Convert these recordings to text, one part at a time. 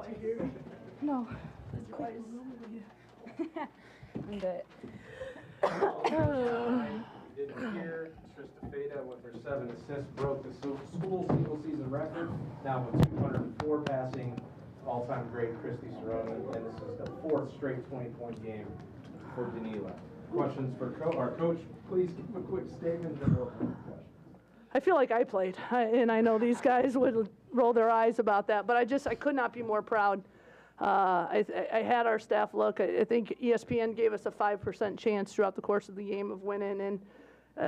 Oh, I hear you. No. I'm good. Didn't hear Trista Feda with her 7 assists broke the school single-season record. Now with 204 passing, all-time great Christy Cerrone, and this is the 4th straight 20-point game for Danila. Questions for our coach? Please give a quick statement, then we'll open the question. I feel like I played, and I know these guys would roll their eyes about that, but I could not be more proud. I had our staff look. I think ESPN gave us a 5% chance throughout the course of the game of winning, and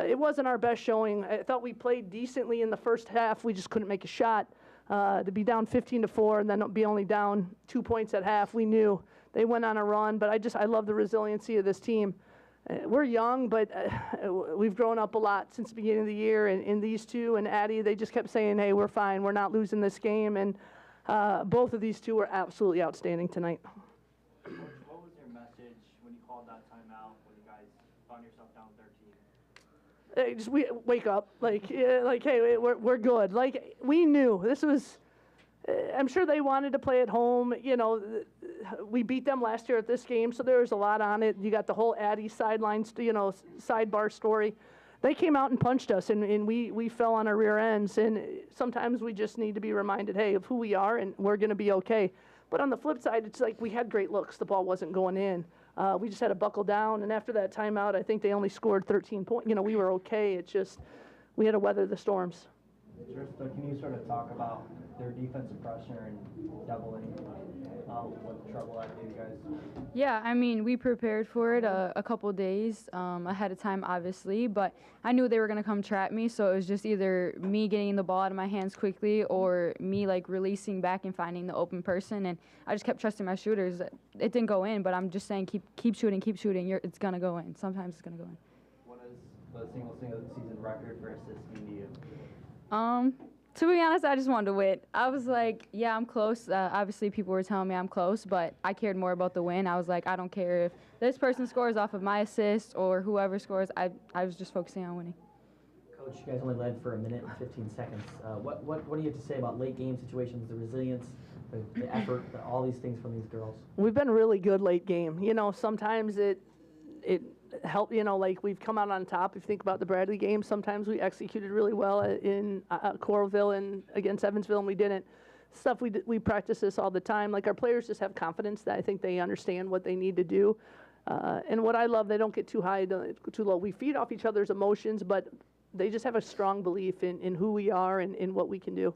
it wasn't our best showing. I thought we played decently in the first half. We just couldn't make a shot. To be down 15-4 and then be only down 2 points at half, we knew. They went on a run, but I love the resiliency of this team. We're young, but we've grown up a lot since the beginning of the year, and these two and Addie, they just kept saying, hey, we're fine. We're not losing this game, and both of these two were absolutely outstanding tonight. What was your message when you called that timeout when you guys found yourself down 13? Just wake up, like hey, we're good. Like, we knew this was. I'm sure they wanted to play at home. You know, we beat them last year at this game, so there was a lot on it. You got the whole Addie sidelines, sidebar story. They came out and punched us, and we fell on our rear ends. And sometimes we just need to be reminded, hey, of who we are, and we're going to be okay. But on the flip side, it's like we had great looks. The ball wasn't going in. We just had to buckle down. And after that timeout, I think they only scored 13 points. You know, we were okay. It's just we had to weather the storms. Trista, can you sort of talk about their defensive pressure and doubling what trouble that gave you guys? Yeah, I mean, we prepared for it a couple days ahead of time, obviously, but I knew they were going to come trap me, so it was just either me getting the ball out of my hands quickly or me, like, releasing back and finding the open person, and I just kept trusting my shooters. It didn't go in, but I'm just saying keep shooting. It's going to go in. Sometimes it's going to go in. What is the single season record for assists mean to you? To be honest, I just wanted to win. I was like, yeah, I'm close. Obviously, people were telling me I'm close, but I cared more about the win. I was like, I don't care if this person scores off of my assist or whoever scores. I was just focusing on winning. Coach, you guys only led for 1 minute and 15 seconds. What do you have to say about late game situations, the resilience, the effort, all these things from these girls? We've been really good late game. You know, sometimes it helped, you know, like we've come out on top. If you think about the Bradley game, sometimes we executed really well in Coralville and against Evansville, and we didn't. We practice this all the time. Like, our players just have confidence that I think they understand what they need to do. And what I love, they don't get too high, too low. We feed off each other's emotions, but they just have a strong belief in who we are and in what we can do.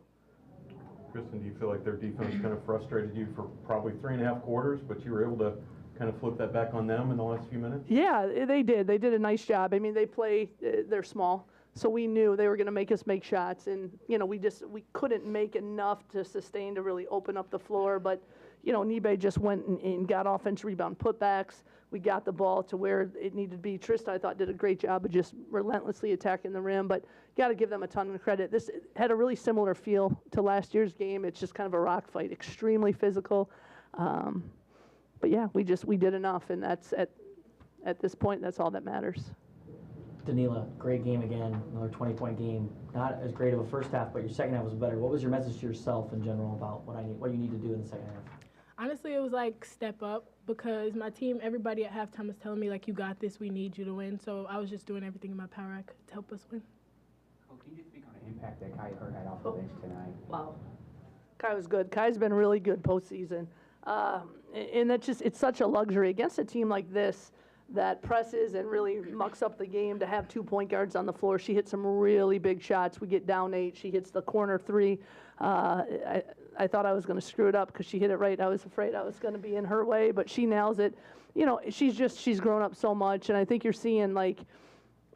Kristen, do you feel like their defense kind of frustrated you for probably 3.5 quarters, but you were able to kind of flip that back on them in the last few minutes? Yeah, they did. They did a nice job. I mean, they're small, so we knew they were going to make us make shots, and you know, we couldn't make enough to sustain to really open up the floor. But you know, Nibe just went and got offensive rebound putbacks. We got the ball to where it needed to be. Trista, I thought, did a great job of just relentlessly attacking the rim. But you got to give them a ton of credit. This had a really similar feel to last year's game. It's just kind of a rock fight, extremely physical. But yeah, we did enough, and that's at this point, that's all that matters. Danila, great game again, another 20-point game. Not as great of a first half, but your second half was better. What was your message to yourself in general about what you need to do in the second half? Honestly, it was like step up, because my team, everybody at halftime was telling me, like, you got this, we need you to win. So I was just doing everything in my power I could to help us win. Can you speak on the impact that Kai Hurd had off the bench tonight? Wow. Kai was good. Kai's been really good postseason. And it's such a luxury against a team like this that presses and really mucks up the game to have 2 point guards on the floor. She hit some really big shots. We get down 8. She hits the corner 3. I thought I was going to screw it up because she hit it right. I was afraid I was going to be in her way, but she nails it. You know, she's grown up so much, and I think you're seeing, like,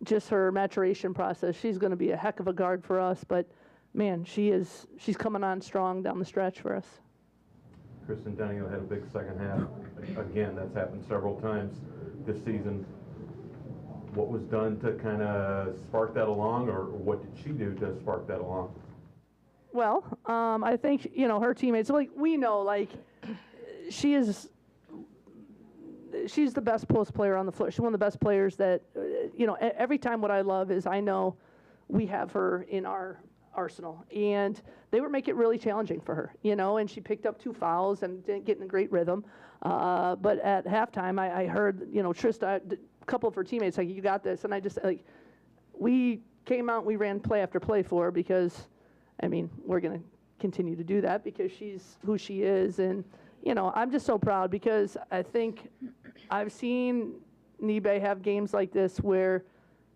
just her maturation process. She's going to be a heck of a guard for us, but man, she's coming on strong down the stretch for us. Kristen Danilo had a big second half. Again, that's happened several times this season. What was done to kind of spark that along, or what did she do to spark that along? Well, I think, you know, her teammates, like, we know, like, she's the best post player on the floor. She's one of the best players that, you know, every time what I love is I know we have her in our arsenal, and they were making it really challenging for her, you know, and she picked up 2 fouls and didn't get in a great rhythm. But at halftime, I heard, you know, Trista, a couple of her teammates, like, you got this. And I just, like, we came out, we ran play after play for her because, I mean, we're going to continue to do that because she's who she is. And, you know, I'm just so proud because I think I've seen Nibe have games like this where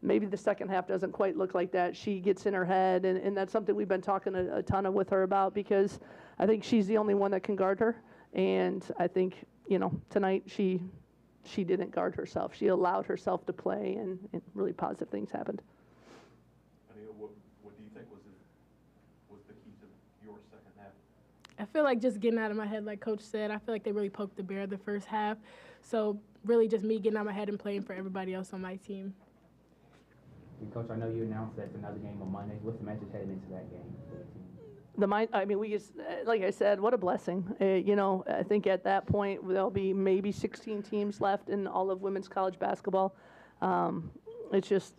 maybe the second half doesn't quite look like that. She gets in her head, and that's something we've been talking a ton with her about because I think she's the only one that can guard her. And I think, you know, tonight she didn't guard herself. She allowed herself to play, and really positive things happened. Anita, what do you think was the key to your second half? I feel like just getting out of my head, like Coach said, I feel like they really poked the bear the first half. So really just me getting out of my head and playing for everybody else on my team. And Coach, I know you announced that's another game on Monday. What's the message heading into that game for the team? I mean, we just, like I said, what a blessing. You know, I think at that point there'll be maybe 16 teams left in all of women's college basketball. It's just,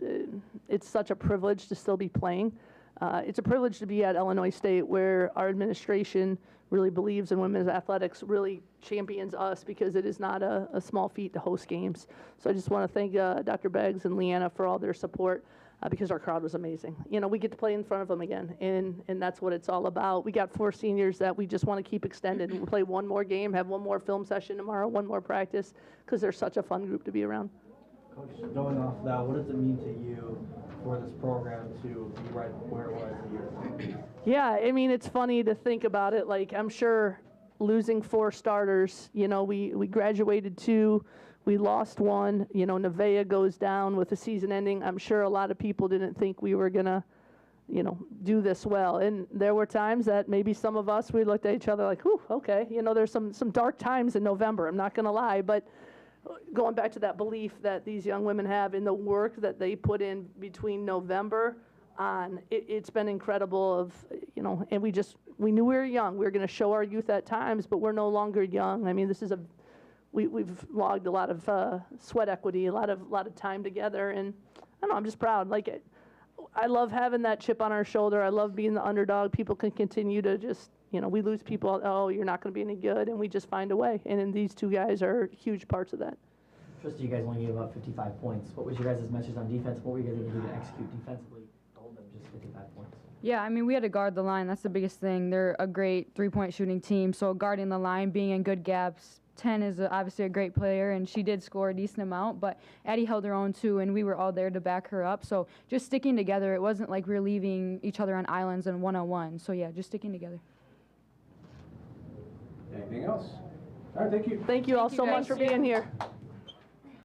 it's such a privilege to still be playing. It's a privilege to be at Illinois State where our administration really believes in women's athletics, really champions us because it is not a small feat to host games. So I just want to thank Dr. Beggs and Leanna for all their support. Because our crowd was amazing. You know, we get to play in front of them again, and that's what it's all about. We got 4 seniors that we just want to keep extended. We'll play one more game, have one more film session tomorrow, one more practice, because they're such a fun group to be around. Coach, going off that, what does it mean to you for this program to be right where it was a year ago? Yeah, I mean, it's funny to think about it. Like, I'm sure losing 4 starters, you know, we graduated 2. We lost 1, you know, Nevaeh goes down with the season ending. I'm sure a lot of people didn't think we were going to, you know, do this well. And there were times that maybe some of us, we looked at each other like, whew, okay. You know, there's some dark times in November, I'm not going to lie. But going back to that belief that these young women have in the work that they put in between November on, it's been incredible of, you know, and we knew we were young. We were going to show our youth at times, but we're no longer young. I mean, this is we've logged a lot of sweat equity, a lot of time together, and I don't know, I'm just proud. Like, I love having that chip on our shoulder. I love being the underdog. People can continue to just, you know, we lose people, oh, you're not going to be any good, and we just find a way. And then these 2 guys are huge parts of that. Trista, you guys only gave about 55 points. What was your guys' message on defense? What were you guys able to do to execute defensively to hold them just 55 points? Yeah, I mean, we had to guard the line. That's the biggest thing. They're a great 3-point shooting team, so guarding the line, being in good gaps. 10 is obviously a great player, and she did score a decent amount, but Addie held her own too, and we were all there to back her up. So just sticking together. It wasn't like we were leaving each other on islands and one-on-one. So, yeah, just sticking together. Anything else? All right, thank you. Thank you all so much guys. for being here.